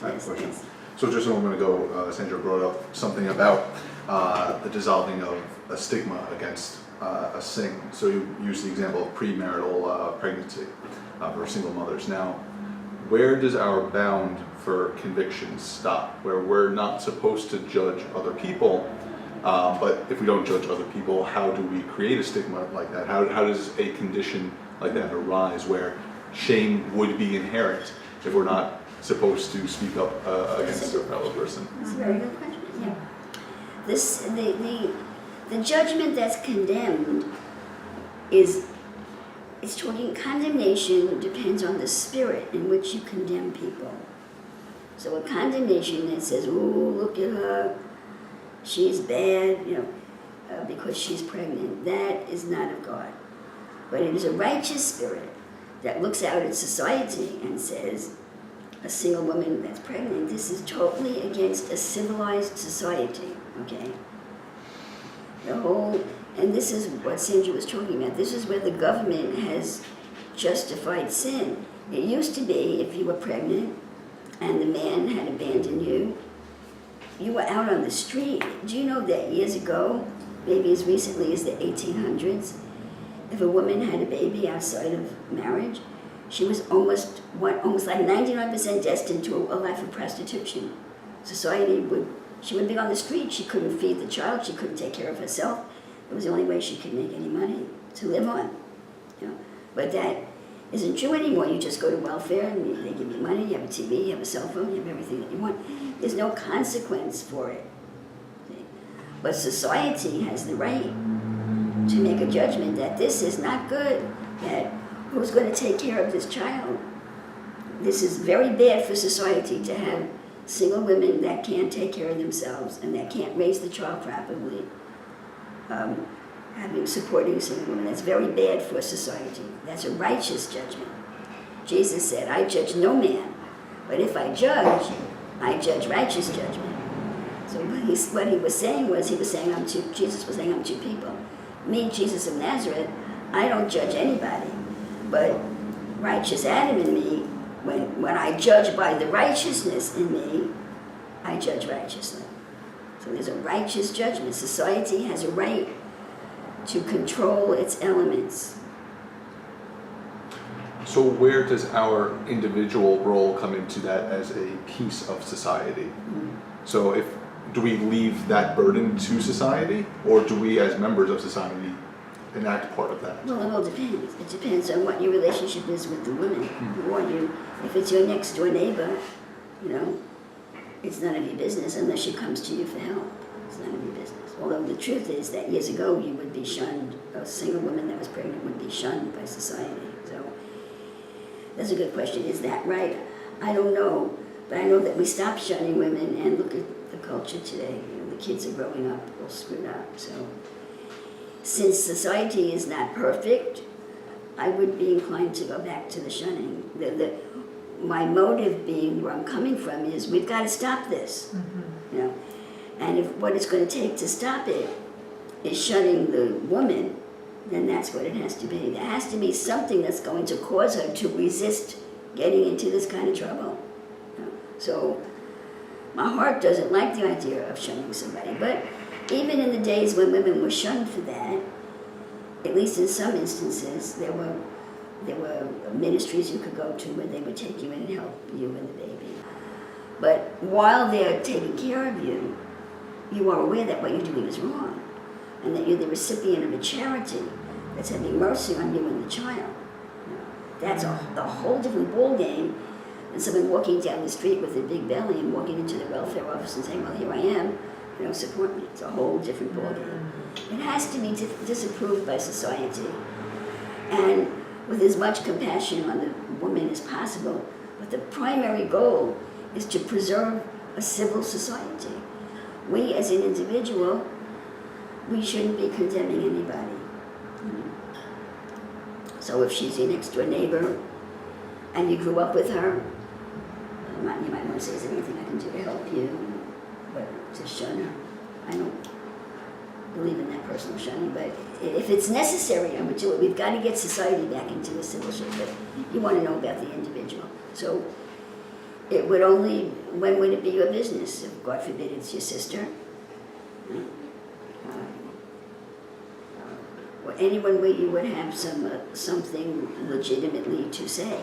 I have a question. Yes. So just a moment ago, Sandra brought up something about the dissolving of a stigma against a sin. So you used the example of premarital pregnancy for single mothers. Now, where does our bound for convictions stop? Where we're not supposed to judge other people, but if we don't judge other people, how do we create a stigma like that? How does a condition like that arise where shame would be inherent if we're not supposed to speak up against a fellow person? That's a very good question. Yeah. The judgment that's condemned is, it's talking, condemnation depends on the spirit in which you condemn people. So a condemnation that says, "Oh, look at her, she's bad," because she's pregnant, that is not of God. But it is a righteous spirit that looks out at society and says, a single woman that's pregnant, this is totally against a civilized society, okay? And this is what Sandra was talking about. This is where the government has justified sin. It used to be, if you were pregnant and the man had abandoned you, you were out on the street. Do you know that years ago, maybe as recently as the 1800s, if a woman had a baby outside of marriage, she was almost like 99% destined to a life of prostitution. She would be on the street, she couldn't feed the child, she couldn't take care of herself. It was the only way she could make any money to live on. But that isn't true anymore. You just go to welfare and they give you money, you have a TV, you have a cell phone, you have everything that you want. There's no consequence for it. But society has the right to make a judgment that this is not good, that who's going to take care of this child? This is very bad for society to have single women that can't take care of themselves and that can't raise the child properly, supporting a single woman. That's very bad for society. That's a righteous judgment. Jesus said, "I judge no man, but if I judge righteous judgment." So what he was saying was, Jesus was saying, I'm two people. Me, Jesus of Nazareth, I don't judge anybody, but righteous Adam in me, when I judge by the righteousness in me, I judge righteously. So there's a righteous judgment. Society has a right to control its elements. So where does our individual role come into that as a piece of society? Mm-hmm. So do we leave that burden to society, or do we as members of society enact part of that? Well, it all depends. It depends on what your relationship is with the woman. Mm-hmm. If it's your next door neighbor, it's none of your business unless she comes to you for help. It's none of your business. Although the truth is that years ago you would be shunned, a single woman that was pregnant would be shunned by society. So that's a good question. Is that right? I don't know. But I know that we stopped shunning women, and look at the culture today. The kids are growing up all screwed up. So since society is not perfect, I would be inclined to go back to the shunning. My motive being where I'm coming from is we've got to stop this. Mm-hmm. And if what it's going to take to stop it is shunning the woman, then that's what it has to be. There has to be something that's going to cause her to resist getting into this kind of trouble. So my heart doesn't like the idea of shunning somebody. But even in the days when women were shunned for that, at least in some instances, there were ministries you could go to where they would take you in and help you and the baby. But while they're taking care of you, you are aware that what you're doing is wrong, and that you're the recipient of a charity that's having mercy on you and the child. That's a whole different ball game than someone walking down the street with a big belly and walking into the welfare office and saying, "Well, here I am, support me." It's a whole different ball game. It has to be disapproved by society, and with as much compassion on the woman as possible. But the primary goal is to preserve a civil society. We, as an individual, we shouldn't be condemning anybody. So if she's your next door neighbor and you grew up with her, you might want to say, "Is there anything I can do to help you?" But to shun her, I don't believe in that personal shunning, but if it's necessary, I would do it. We've got to get society back into a civil shape, but you want to know about the individual. So it would only, when would it be your business? If, God forbid, it's your sister. Or anyone where you would have something legitimately to say.